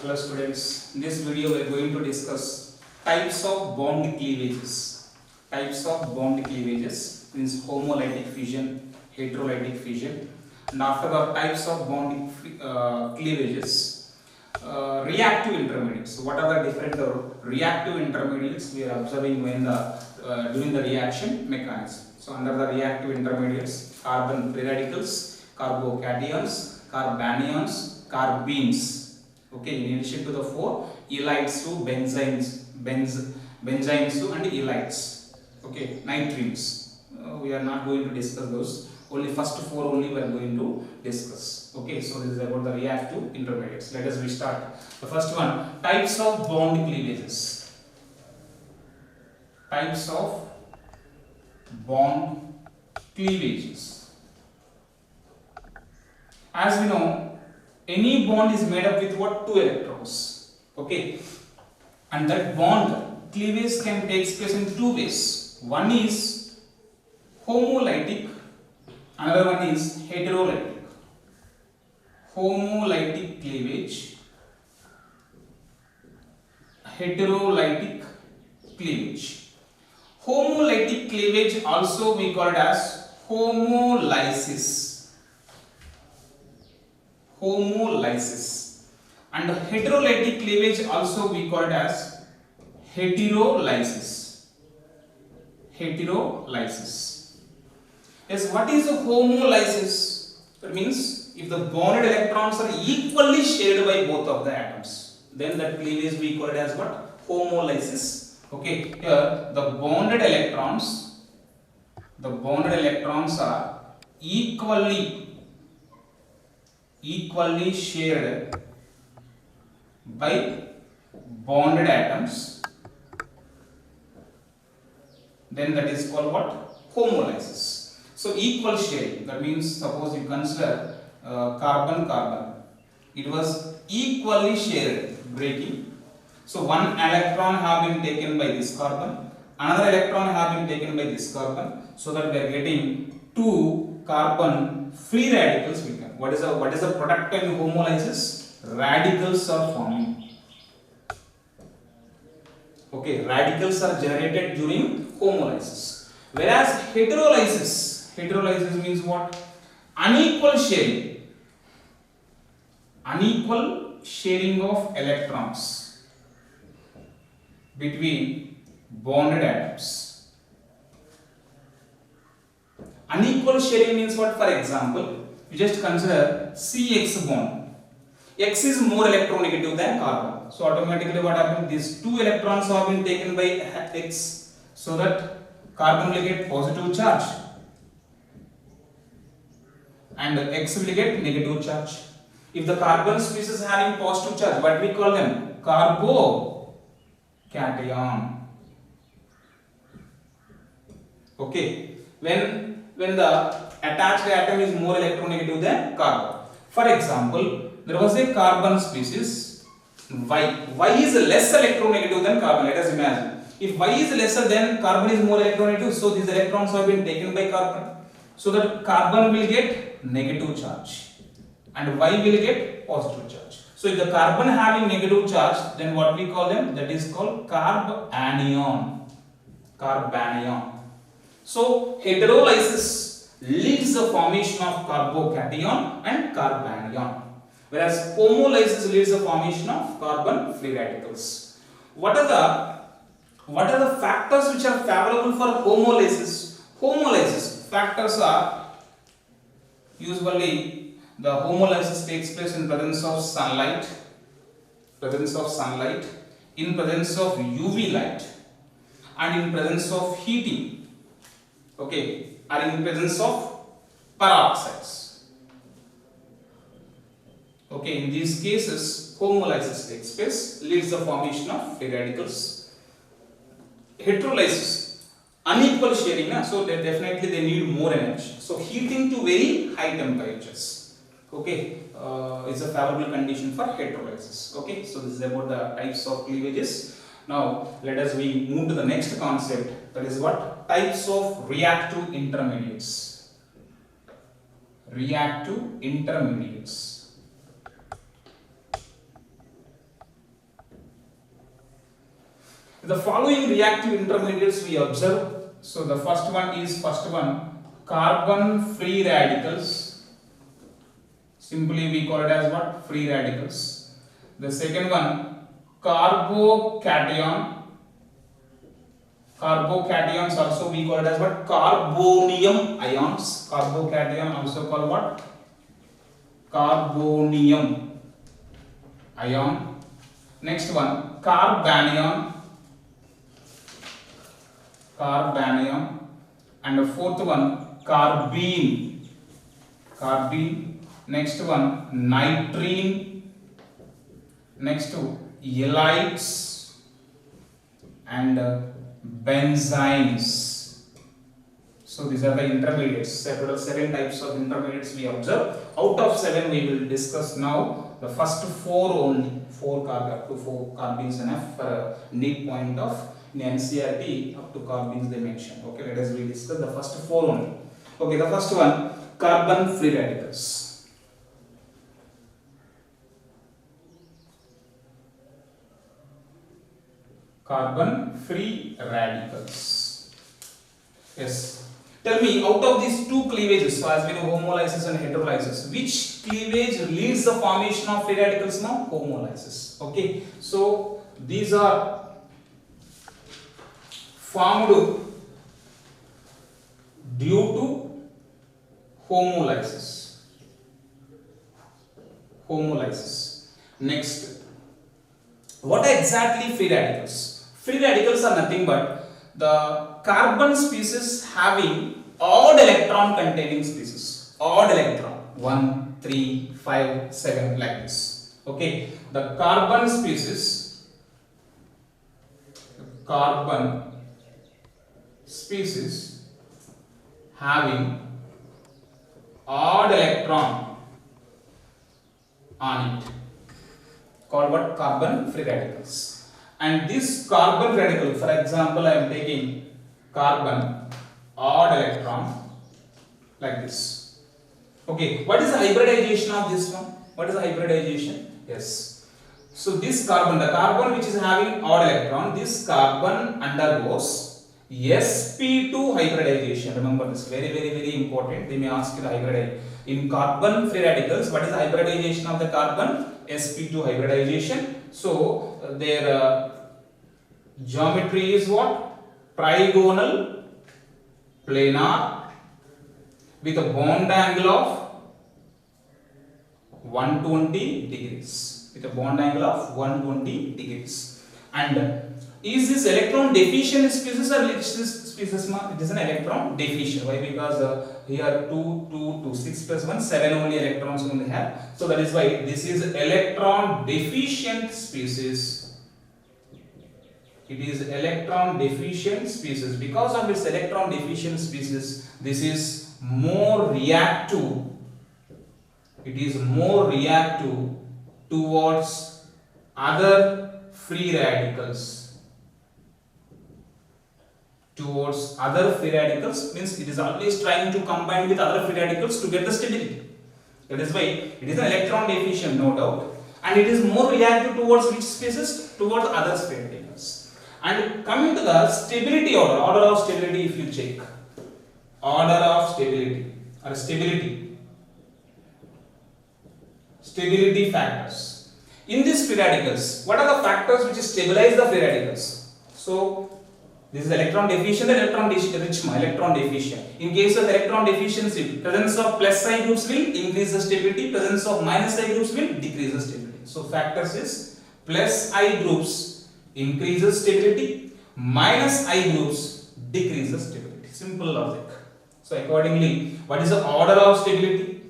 Hello students, in this video we are going to discuss types of bond cleavages. Types of bond cleavages means homolytic fission, heterolytic fission, and after the types of bond cleavages, reactive intermediates. So what are the different reactive intermediates we are observing when the during the reaction mechanism. So under the reactive intermediates, carbon free radicals, carbocations, carbanions, carbenes. Okay, in addition to the four, ylides to benzynes to and ylides. Okay, nitrines. We are not going to discuss those. Only first four only we are going to discuss. Okay, so this is about the reactive intermediates. Let us restart. The first one, types of bond cleavages. Types of bond cleavages. As we know, any bond is made up with what? Two electrons. Okay, and that bond cleavage can take place in two ways. One is homolytic, another one is heterolytic. Homolytic cleavage, heterolytic cleavage. Homolytic cleavage also we call it as homolysis. Homolysis, and heterolytic cleavage also we call it as heterolysis. Heterolysis. Yes, what is a homolysis? That means if the bonded electrons are equally shared by both of the atoms, then that cleavage we call it as what? Homolysis. Okay, here the bonded electrons are equally shared by bonded atoms, then that is called what? Homolysis. So equal sharing, that means suppose you consider carbon, it was equally shared, breaking. So one electron have been taken by this carbon, another electron have been taken by this carbon, so that we are getting two carbon free radicals. What is the product in homolysis? Radicals are forming. Okay, radicals are generated during homolysis. Whereas heterolysis means what? Unequal sharing of electrons between bonded atoms. Unequal sharing means what? For example, you just consider CX bond. X is more electronegative than carbon. So automatically what happens? These two electrons have been taken by X, so that carbon will get positive charge and X will get negative charge. If the carbon species having positive charge, what we call them? Carbocation. Okay, when the attached atom is more electronegative than carbon. For example, there was a carbon species Y. Y is less electronegative than carbon. Let us imagine. If Y is lesser, then carbon is more electronegative. So these electrons have been taken by carbon. So that carbon will get negative charge and Y will get positive charge. So if the carbon having negative charge, then what we call them? That is called carbanion. So heterolysis leads the formation of carbocation and carbanion, whereas homolysis leads the formation of carbon free radicals. What are the factors which are favorable for homolysis? Homolysis factors are usually the homolysis takes place in presence of sunlight, in presence of UV light, and in presence of heating. Okay, are in presence of peroxides. Okay, in these cases, homolysis takes place, leads the formation of free radicals. Heterolysis, unequal sharing, so definitely they need more energy. So heating to very high temperatures. Okay, is a favorable condition for heterolysis. Okay, so this is about the types of cleavages. Now let us move to the next concept, that is what? Types of reactive intermediates. Reactive intermediates. The following reactive intermediates we observe. So the first one carbon free radicals. Simply we call it as what? Free radicals. The second one carbocation. Carbocations also we call it as what? Carbonium ions. Carbocation also called what? Carbonium ion. Next one carbanium. Carbanium. And the fourth one carbene. Carbene. Next one nitrene. Next two ylides and benzines. So these are the intermediates. Seven types of intermediates we observe. Out of 7 we will discuss now the first 4 only. 4 up to 4 carbenes enough for a neat point of in NCERT up to carbenes they mention. Okay, let us discuss the first 4 only. Okay, the first one carbon free radicals. Carbon free radicals. Yes. Tell me, out of these 2 cleavages, so as we know homolysis and heterolysis, which cleavage leads the formation of free radicals now? Homolysis. Okay. So these are formed due to homolysis. Homolysis. Next, what are exactly free radicals? Free radicals are nothing but the carbon species having odd electron containing species. Odd electron 1, 3, 5, 7 like this. Okay, the carbon species having odd electron on it called what? Carbon free radicals. And this carbon radical, for example, I am taking carbon odd electron like this. Okay, what is the hybridization of this one? What is the hybridization? Yes. So this carbon, the carbon which is having odd electron, this carbon undergoes sp2 hybridization. Remember this, very important. They may ask you the hybridization. In carbon free radicals, what is the hybridization of the carbon? sp2 hybridization. So their geometry is what? Trigonal planar with a bond angle of 120 degrees. With a bond angle of 120 degrees. And is this electron deficient species or rich species? It is an electron deficient. Why? Because here 2, 6 plus 1, 7 only electrons only have. So that is why this is electron deficient species. It is electron deficient species. Because of its electron deficient species, this is more reactive. It is more reactive towards other free radicals. Towards other free radicals means it is always trying to combine with other free radicals to get the stability. That is why it is an electron deficient, no doubt, and it is more reactive towards which species? Towards other free radicals. And coming to the stability order of stability, if you check, order of stability or stability factors. In these free radicals, what are the factors which stabilize the free radicals? So this is electron deficient and electron deficient. In case of electron deficiency, presence of plus I groups will increase the stability, presence of minus I groups will decrease the stability. So factors is plus I groups increases stability, minus I groups decreases stability. Simple logic. So accordingly, what is the order of stability?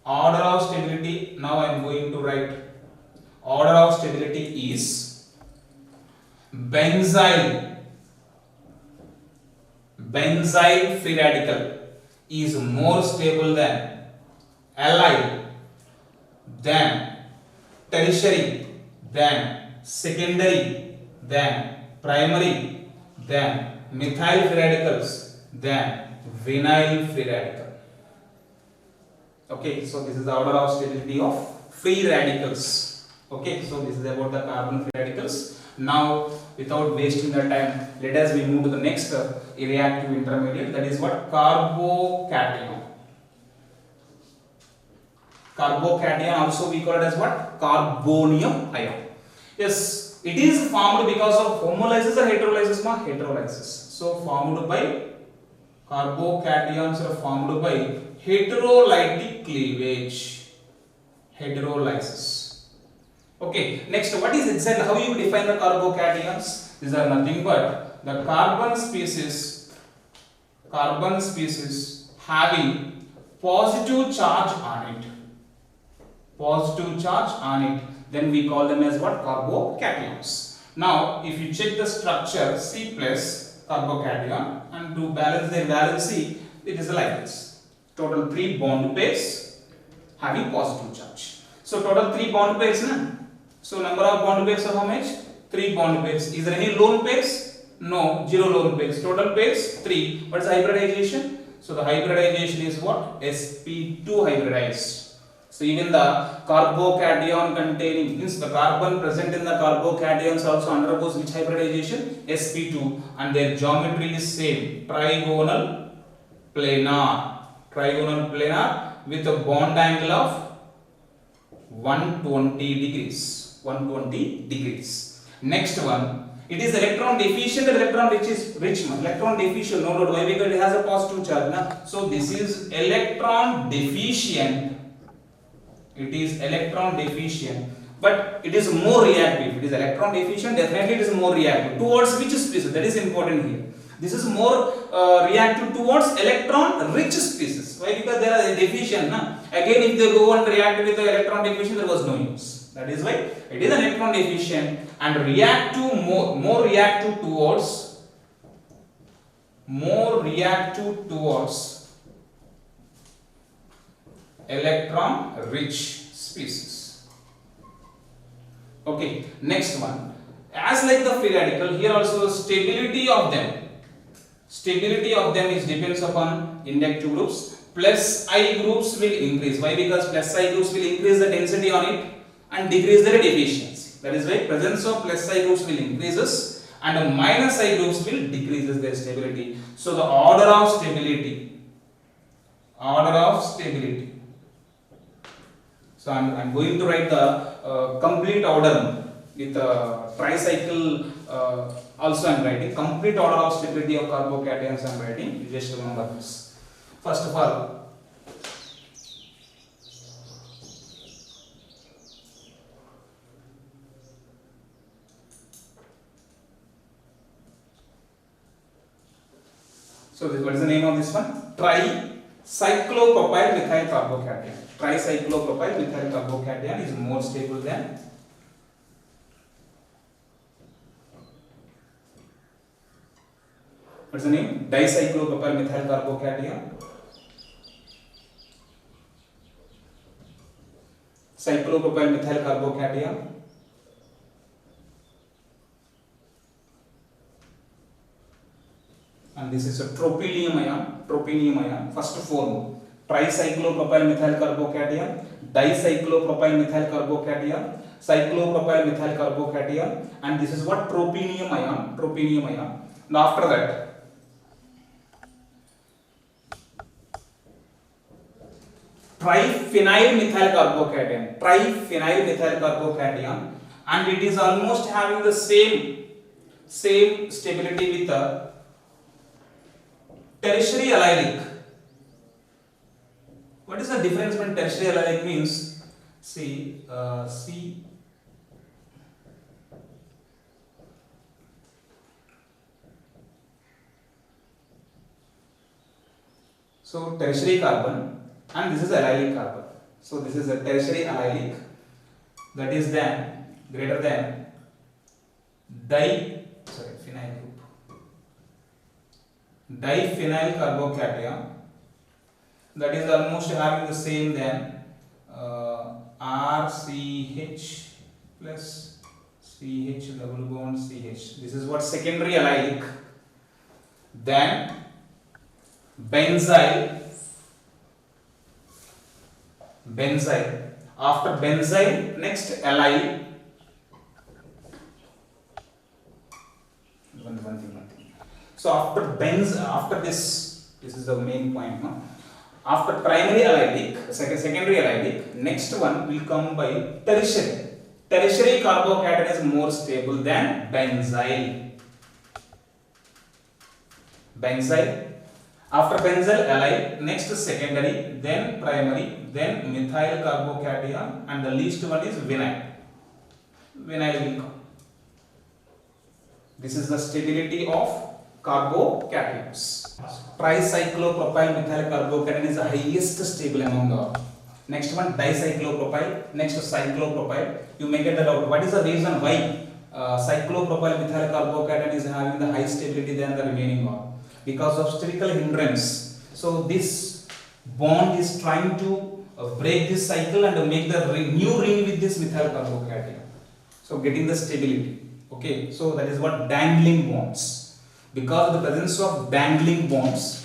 Order of stability, now I am going to write order of stability is benzyl free radical is more stable than allyl, than tertiary, than secondary, than primary, than methyl free radicals, than vinyl free radical. Okay, so this is the order of stability of free radicals. Okay, so this is about the carbon free radicals. Now, without wasting the time, let us we move to the next reactive intermediate, that is what? Carbocation. Carbocation also we call it as what? Carbonium ion. Yes, it is formed because of homolysis or heterolysis? Heterolysis. So formed by carbocations are formed by heterolytic cleavage. Heterolysis. Okay, next, what is exactly how you define the carbocations? These are nothing but the carbon species having positive charge on it. Positive charge on it. Then we call them as what? Carbocations. Now, if you check the structure, C plus carbocation, and to balance their valency, it is like this. Total 3 bond pairs having positive charge. So total 3 bond pairs, na? So number of bond pairs are how much? 3 bond pairs. Is there any lone pairs? No, 0 lone pairs. Total pairs 3. What is hybridization? So the hybridization is what? sp2 hybridized. So even the carbocation containing, means the carbon present in the carbocations also undergoes which hybridization? sp2, and their geometry is same, trigonal planar. Trigonal planar with a bond angle of 120 degrees. 120 degrees. Next one, it is electron deficient or electron rich? Electron deficient, no doubt. Why? Because it has a positive charge, na? So this is electron deficient. It is electron deficient, but it is more reactive. It is electron deficient, definitely it is more reactive. Towards which species? That is important here. This is more reactive towards electron rich species. Why? Because they are deficient, na? Again, if they go and react with the electron deficient, there was no use. That is why it is an electron deficient and react to more reactive towards electron rich species. Okay, next one. As like the free radical, here also stability of them is depends upon inductive groups. Plus I groups will increase. Why? Because plus I groups will increase the density on it and decrease their efficiency. That is why presence of plus I groups will increases and minus I groups will decreases their stability. So the order of stability. So I'm going to write the complete order with tricycle. Also I'm writing complete order of stability of carbocations. I'm writing. You just remember this. First of all, so what is the name of this one? Tricyclopropyl methyl carbocation. Tricyclopropyl methyl carbocation is more stable than what's the name? Dicyclopropyl methyl carbocation. Cyclopropyl methyl carbocation. And this is a tropylium ion. First form, tricyclopropyl methyl carbocation, dicyclopropyl methyl carbocation, cyclopropyl methyl carbocation, and this is what? Tropylium ion. And after that, triphenyl methyl carbocation, and it is almost having the same stability with the tertiary allylic. What is the difference between tertiary allylic means? See, so tertiary carbon and this is allylic carbon. So this is a tertiary allylic, that is then greater than phenyl group. Diphenyl carbocation, that is almost having the same than RCH plus CH double bond CH. This is what? Secondary allylic. Then benzyl. After benzyl, next allyl. one thing. So after this is the main point, no? After primary allylic, secondary allylic, next one will come by tertiary. Tertiary carbocation is more stable than benzyl. After benzyl allyl, next secondary, then primary, then methyl carbocation, and the least one is vinyl. Vinyl will come. This is the stability of carbocations. Tricyclopropyl methyl carbocation is the highest stable among all. Next one dicyclopropyl, next cyclopropyl. You may get that out. What is the reason why cyclopropyl methyl carbocation is having the high stability than the remaining one? Because of spherical hindrance. So this bond is trying to break this cycle and make the new ring with this methyl carbocation. So getting the stability. Okay, so that is what dangling bonds. Because of the presence of dangling bonds,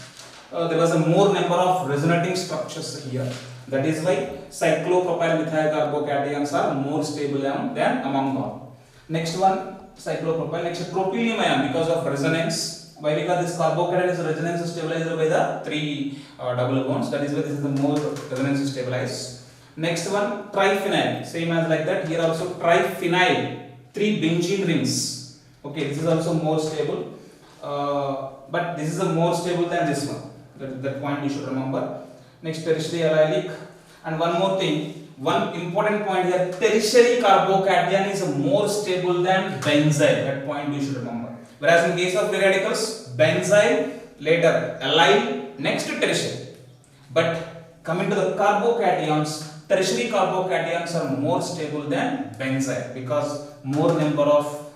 there was a more number of resonating structures here. That is why cyclopropyl methyl carbocations are more stable than among all. Next one, cyclopropyl. Next, propylene ion, because of resonance. Why? Because this carbocation is resonance stabilized by the 3 double bonds. That is why this is the more resonance stabilized. Next one, triphenyl. Same as like that. Here also triphenyl, 3 benzene rings. Okay, this is also more stable. But this is a more stable than this one. That point you should remember. Next, tertiary allylic. And one more thing, one important point here, tertiary carbocation is more stable than benzyl. That point you should remember. Whereas in case of free radicals, benzyl, later allyl, next tertiary. But coming to the carbocations, tertiary carbocations are more stable than benzyl because more number of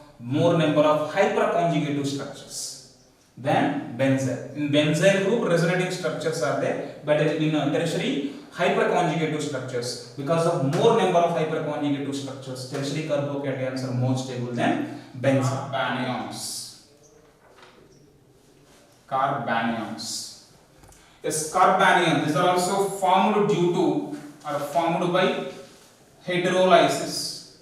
hyperconjugative structures than benzyl. In benzyl group, resonating structures are there, but in tertiary, hyperconjugative structures. Because of more number of hyperconjugative structures, tertiary carbocations are more stable than benzyl. Carbanions. Yes, carbanions. These are also formed due to or formed by hydrolysis.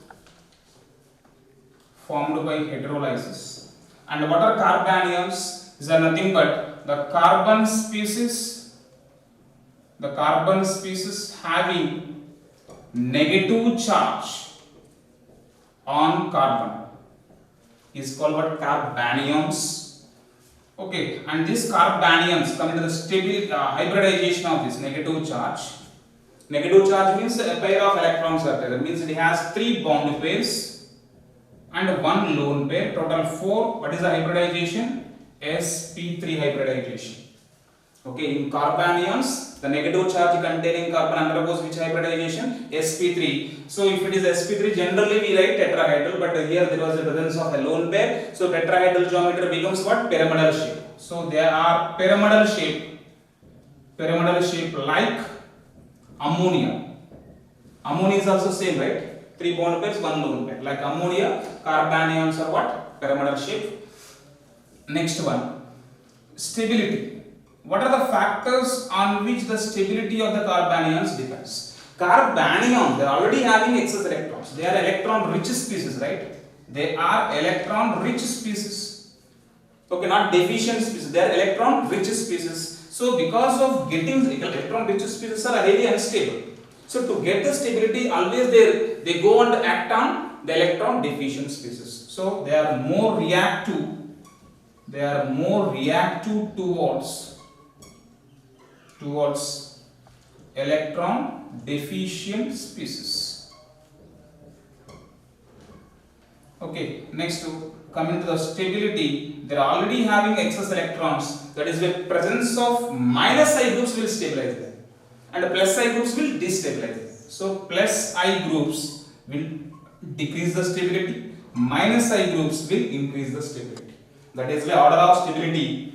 And what are carbanions? These are nothing but the carbon species having negative charge on carbon is called what? Carbanions. Okay, and these carbanions come to the stable hybridization of this negative charge. Negative charge means a pair of electrons are there. That means it has 3 bond pairs and 1 lone pair. Total 4. What is the hybridization? sp3 hybridization. Okay, in carbanions, the negative charge containing carbon undergoes which hybridization? sp3. So if it is sp3, generally we write tetrahedral, but here there was the presence of a lone pair. So tetrahedral geometry becomes what? Pyramidal shape. So they are pyramidal shape like ammonia. Ammonia is also same, right? 3 bond pairs, 1 lone pair. Like ammonia, carbanions are what? Pyramidal shape. Next one, stability. What are the factors on which the stability of the carbanions depends? Carbanions, they are already having excess electrons. They are electron rich species, right? They are electron rich species. Okay, not deficient species. They are electron rich species. So because of getting electron rich species are really unstable. So to get the stability, always they go and act on the electron deficient species. So they are more reactive. Towards electron deficient species. Okay, next coming to the stability, they are already having excess electrons. That is, the presence of minus I groups will stabilize them, and the plus I groups will destabilize them. So plus I groups will decrease the stability, minus I groups will increase the stability. That is why order of stability,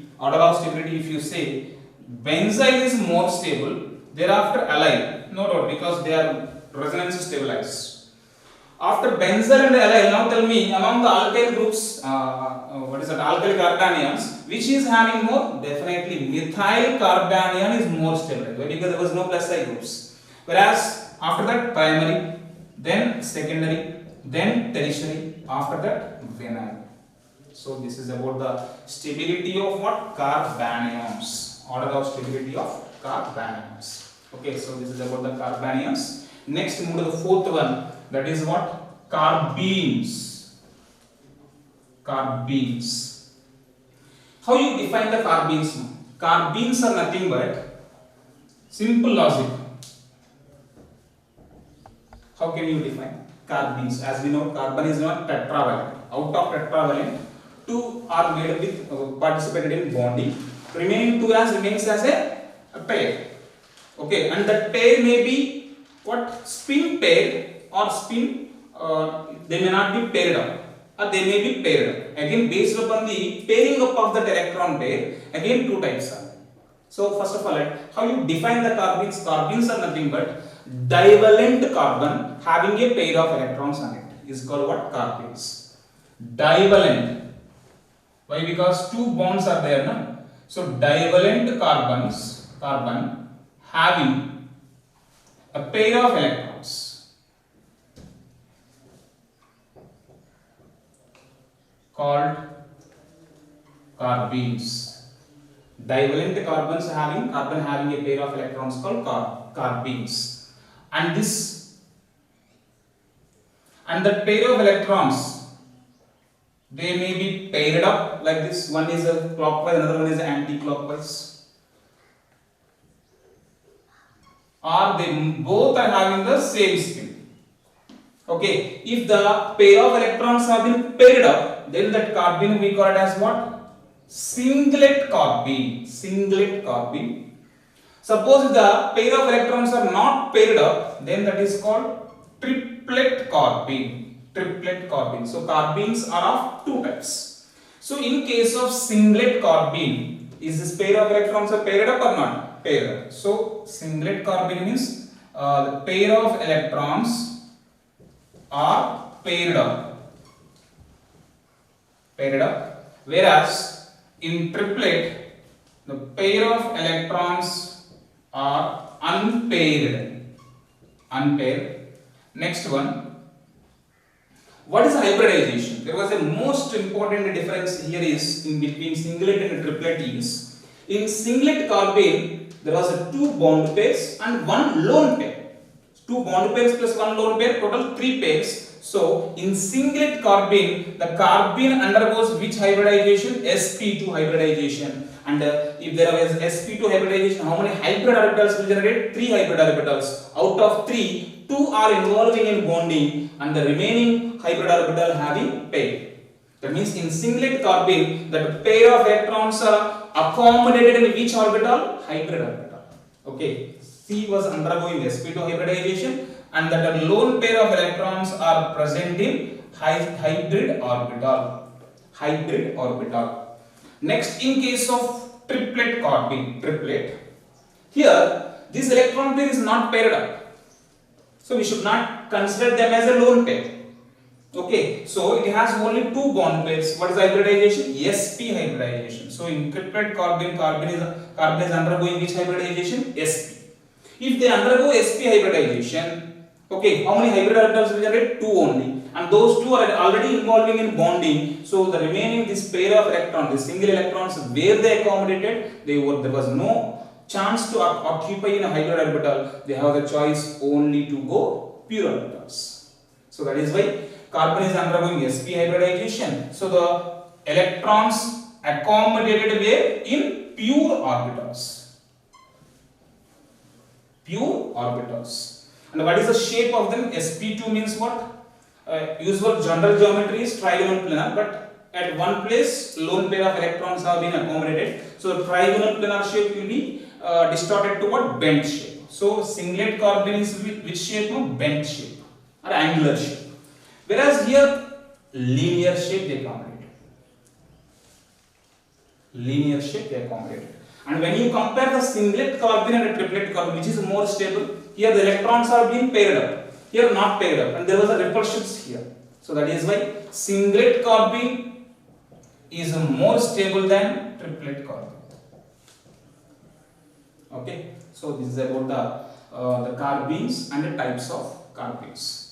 if you say benzyl is more stable, thereafter allyl, no doubt, because they are resonance stabilized. After benzyl and allyl, now tell me among the alkyl groups, alkyl carbanions, which is having more? Definitely methyl carbanion is more stable, because there was no plus I groups. Whereas after that primary, then secondary, then tertiary, after that vinyl. So this is about the stability of what? Carbanions. Order of stability of carbanions. Okay, so this is about the carbanions. Next, move to the fourth one. That is what? Carbenes. Carbenes. How you define the carbenes? Carbenes are nothing but simple logic. How can you define carbenes? As we know, carbon is not tetravalent. Out of tetravalent, two are made with participated in bonding. Remaining two remains as a pair. Okay, and that pair may be what? Spin pair or spin. They may not be paired up, or they may be paired up. Again, based upon the pairing up of that electron pair, again two types are. So first of all, how you define the carbenes? Carbenes are nothing but divalent carbon having a pair of electrons on it is called what? Carbenes. Divalent. Why? Because two bonds are there, no? So divalent carbon having a pair of electrons called carbenes. Divalent carbon having a pair of electrons called carbenes, and that pair of electrons, they may be paired up like this. One is a clockwise, another one is anti-clockwise, or they both are having the same spin. Okay, if the pair of electrons have been paired up, then that carbene we call it as what? Singlet carbene. Singlet carbene. Suppose if the pair of electrons are not paired up, then that is called triplet carbene. Triplet carbene. So carbenes are of two types. So in case of singlet carbene, is this pair of electrons are paired up or not? Paired up. So singlet carbene means the pair of electrons are paired up. Paired up. Whereas in triplet, the pair of electrons are unpaired. Unpaired. Next one. What is hybridization? There was a most important difference here is in between singlet and triplet is in singlet carbene there was a two bond pairs and one lone pair. Two bond pairs plus one lone pair, total three pairs. So in singlet carbene, the carbene undergoes which hybridization? sp2 hybridization. And if there is sp2 hybridization, how many hybrid orbitals will generate? 3 hybrid orbitals. Out of 3, 2 are involving in bonding and the remaining hybrid orbital having pair. That means in singlet carbene, the pair of electrons are accommodated in which orbital? Hybrid orbital. Okay. C was undergoing sp2 hybridization and that a lone pair of electrons are present in hybrid orbital. Hybrid orbital. Next, in case of triplet carbene, here this electron pair is not paired up. So we should not consider them as a lone pair. Okay, so it has only two bond pairs. What is hybridization? sp hybridization. So in triplet carbene is undergoing which hybridization? sp. If they undergo sp hybridization, okay, how many hybrid orbitals will generate? 2 only, and those 2 are already involving in bonding. So the remaining this pair of electrons, the single electrons, where they accommodated, there was no chance to occupy in a hybrid orbital. They have the choice only to go pure orbitals. So that is why carbon is undergoing sp hybridization. So the electrons accommodated where? In pure orbitals. Pure orbitals. And what is the shape of them? sp2 means what? Usual general geometry is trigonal planar, but at one place lone pair of electrons have been accommodated. So trigonal planar shape will be distorted to what? Bent shape. So singlet carbene is which shape? No? Bent shape or angular shape. Whereas here linear shape they accommodate. Linear shape they accommodate. And when you compare the singlet carbene and the triplet carbene, which is more stable, here the electrons are being paired up, here not paired up, and there was a repulsions here. So that is why singlet carbene is more stable than triplet carbene. Okay, so this is about the carbenes and the types of carbenes.